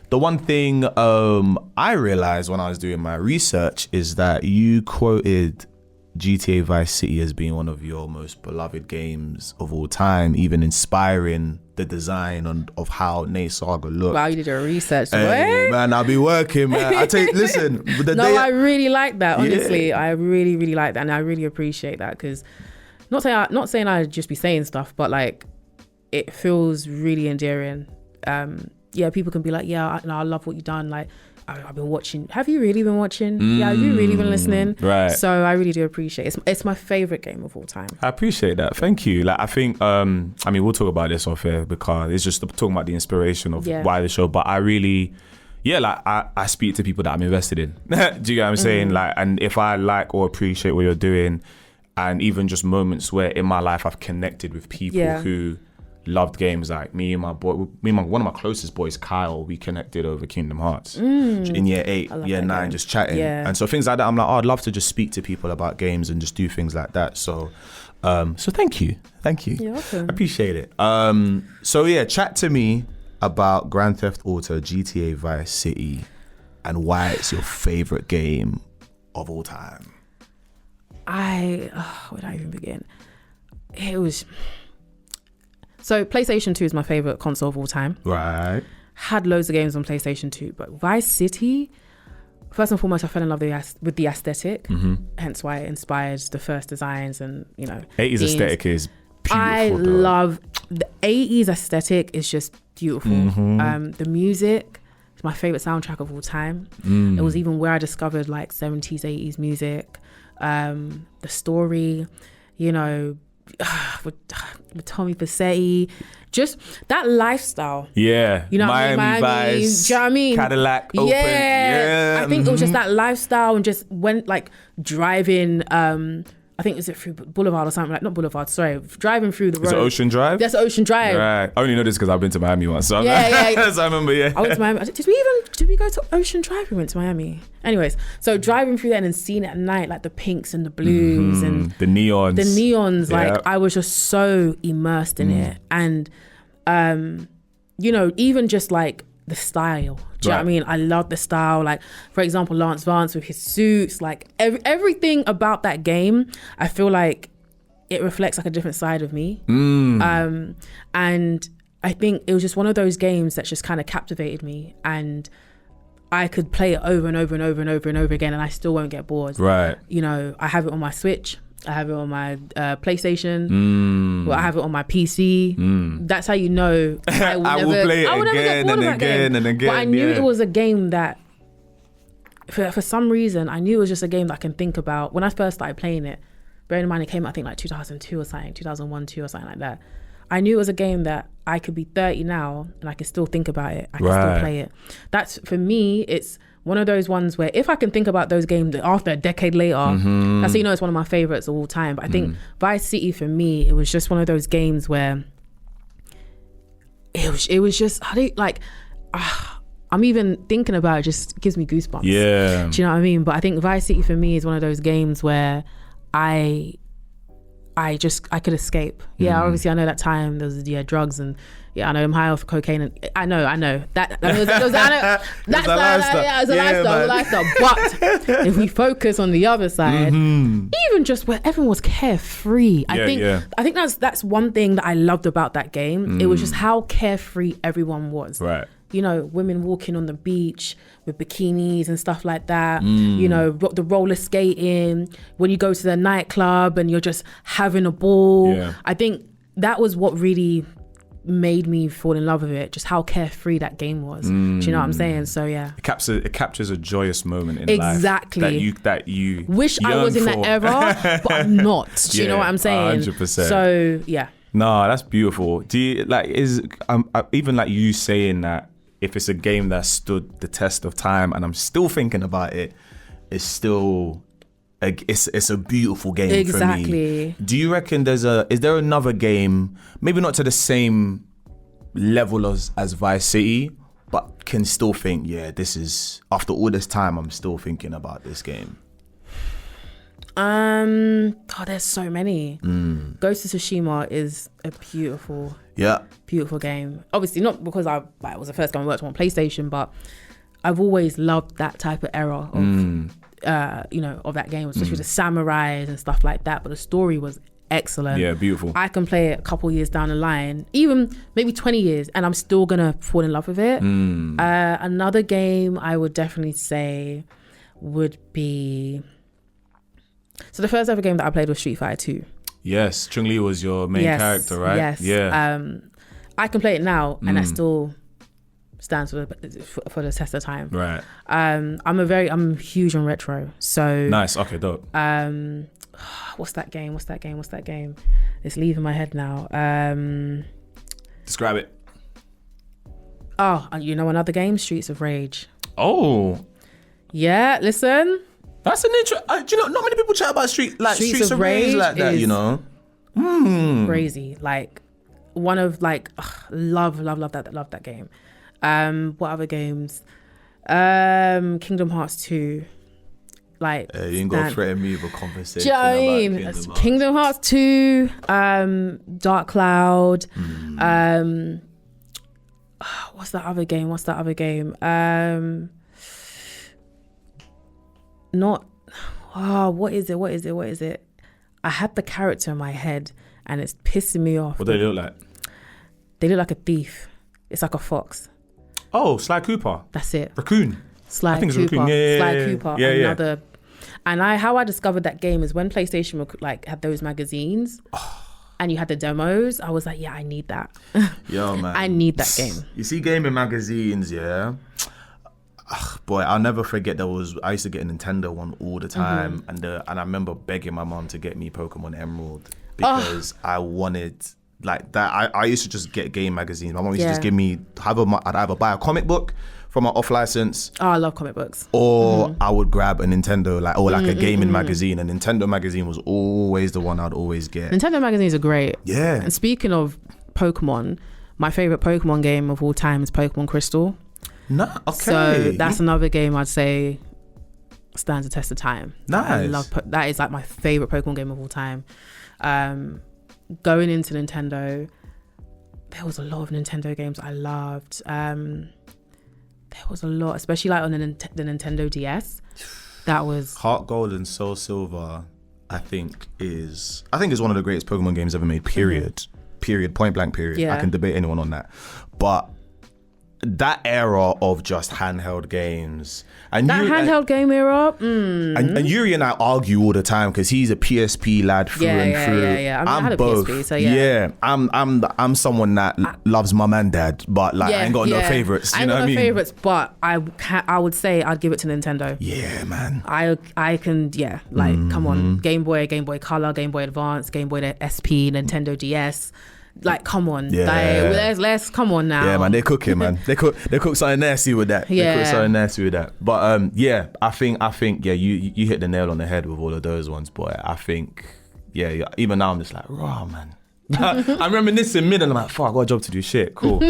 the one thing I realized when I was doing my research is that you quoted GTA Vice City as being one of your most beloved games of all time, even inspiring the design of how Nate Saga looked. Wow, you did your research. Man, I'll be working, man. Listen. I really like that, honestly. Yeah. I really, really like that, and I really appreciate that, because not saying I'd just be saying stuff, but like, it feels really endearing. People can be like, I love what you've done. Like, I've been watching. Have you really been watching? Yeah, have you really been listening? Right. So I really do appreciate it. It's my favorite game of all time. I appreciate that. Thank you. Like, I think, we'll talk about this off air, because it's just talking about the inspiration of why the show. But I really, I speak to people that I'm invested in. Do you get what I'm saying? Like, and if I like or appreciate what you're doing, and even just moments where in my life I've connected with people who loved games, like one of my closest boys, Kyle, we connected over Kingdom Hearts in year 8, year 9, game. Just chatting. And so things like that, I'm like, I'd love to just speak to people about games and just do things like that. So thank you. You're welcome. I appreciate it. Chat to me about Grand Theft Auto GTA Vice City and why it's your favorite game of all time. Where would I even begin? So PlayStation 2 is my favorite console of all time. Right. Had loads of games on PlayStation 2, but Vice City, first and foremost, I fell in love with the aesthetic, hence why it inspired the first designs and, 80s aesthetic is beautiful. I love the 80s aesthetic, is just beautiful. The music is my favorite soundtrack of all time. It was even where I discovered like 70s, 80s music. The story, with Tommy Vercetti, just that lifestyle. Yeah. Miami vibes. Do you know what I mean? Cadillac open. Yeah. I think it was just that lifestyle, and just went like driving, I think, is it through Boulevard or something? Like, not Boulevard, sorry. Driving through the road. Is it Ocean Drive? That's Ocean Drive. Right. I only know this because I've been to Miami once. So yeah. So I remember, I went to Miami. Did we go to Ocean Drive? We went to Miami. Anyways, so driving through there and then seeing it at night, like the pinks and the blues and the neons. Like, I was just so immersed in it. And, even just like the style. Do you know what I mean? I love the style. Like, for example, Lance Vance with his suits, like everything about that game, I feel like it reflects like a different side of me. And I think it was just one of those games that just kind of captivated me, and I could play it over and over and over and over and over again, and I still won't get bored. Right. I have it on my Switch. I have it on my PlayStation. Well, I have it on my PC. That's how you know I will play it again and again and again. But I knew it was a game that, for some reason, I knew it was just a game that I can think about. When I first started playing it, bearing in mind it came out, I think, like 2002 or something, 2001, 2 or something like that. I knew it was a game that I could be 30 now and I can still think about it. I can still play it. That's, for me, it's one of those ones where if I can think about those games after a decade later, that's how you know it's one of my favorites of all time. But I think Vice City, for me, it was just one of those games where it was just, I'm even thinking about it, just gives me goosebumps. Yeah. Do you know what I mean? But I think Vice City for me is one of those games where I could escape. Yeah, obviously I know that time there was drugs, and I know I'm high off cocaine, and I know that that's a lifestyle. But if we focus on the other side, even just where everyone was carefree, I think that's one thing that I loved about that game. It was just how carefree everyone was. Right. Women walking on the beach with bikinis and stuff like that. The roller skating, when you go to the nightclub and you're just having a ball. Yeah. I think that was what really made me fall in love with it, just how carefree that game was. Do you know what I'm saying? So yeah, it captures a joyous moment in life. Exactly. That you wish I was in that era, but I'm not. Do you know what I'm saying? 100%. So yeah. No, that's beautiful. Do you even like you saying that? If it's a game that stood the test of time and I'm still thinking about it, it's still it's a beautiful game for me. Do you reckon is there another game, maybe not to the same level as Vice City, but can still think, this is, after all this time, I'm still thinking about this game? There's so many. Ghost of Tsushima is a beautiful game. Obviously not because it was the first game I worked on PlayStation, but I've always loved that type of era of of that game, especially the samurais and stuff like that. But the story was excellent. Yeah, beautiful. I can play it a couple years down the line, even maybe 20 years, and I'm still gonna fall in love with it. Another game I would definitely say would be, so the first ever game that I played was Street Fighter 2. Yes, Chun-Li was your main character, right? Yes. Yeah. I can play it now, and that still stands for the test of time. Right. I'm huge on retro. So nice. Okay, dope. What's that game? It's leaving my head now. Describe it. Oh, another game, Streets of Rage. Oh. Yeah, listen. That's an do you know, not many people chat about Streets of Rage like that, you know. Crazy. Like one of love that game. What other games? Kingdom Hearts 2. Like, you ain't gonna threaten me with a conversation. Do you know what I mean? Kingdom Hearts 2, Dark Cloud. What's that other game? What is it? I had the character in my head and it's pissing me off. What do they look like? They look like a thief. It's like a fox. Oh, Sly Cooper. That's it. Raccoon. Sly Cooper. Raccoon. Yeah, Sly Cooper. Yeah, another. And how I discovered that game is when PlayStation would had those magazines. And you had the demos. I was like, yeah, I need that. Yo, man. I need that game. You see gaming magazines, yeah? Boy, I'll never forget I used to get a Nintendo one all the time. And I remember begging my mom to get me Pokemon Emerald because I wanted like that. I used to just get game magazines. My mom used to just give me, I'd either buy a comic book from an off license. Oh, I love comic books. Or I would grab a Nintendo, a gaming magazine. A Nintendo magazine was always the one I'd always get. Nintendo magazines are great. Yeah. And speaking of Pokemon, my favorite Pokemon game of all time is Pokemon Crystal. Okay. So that's another game I'd say stands the test of time. Nice. I love that is like my favorite Pokemon game of all time. Going into Nintendo, there was a lot of Nintendo games I loved. There was a lot, especially like on the Nintendo DS. That was Heart Gold and Soul Silver. I think is one of the greatest Pokemon games ever made. Period. Point blank. Period. Yeah. I can debate anyone on that, but that era of just handheld games and game era. And Yuri and I argue all the time because he's a PSP lad through and through. Yeah. I had a both. PSP, so yeah. I'm someone that loves mum and dad, but I ain't got no favorites. You know what I mean? Favorites, but I would say I'd give it to Nintendo. Yeah, man. I can come on, Game Boy Color, Game Boy Advance, Game Boy SP, Nintendo DS. Like, come on. Yeah. Let's come on now. Yeah, man, they're cooking, man. They cook something nasty with that. Yeah. They cook something nasty with that. But I think you hit the nail on the head with all of those ones, boy. I think even now I'm just like, raw, man. I'm reminiscing mid and I'm like, fuck, I got a job to do. Shit, cool.